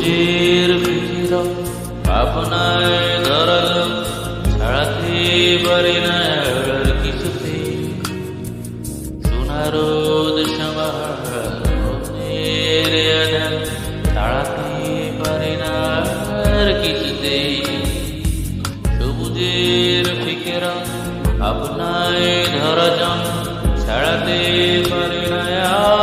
সবুজের ফিকিরা আপনায় ধরালো ছাড়াতে পারি না আর কিছুতে সোনারোদ সমার তাড়াতে পারি না আর কিছুতে সবুজের ফিকিরা আপনায় ধরা ছাড়াতে পারি না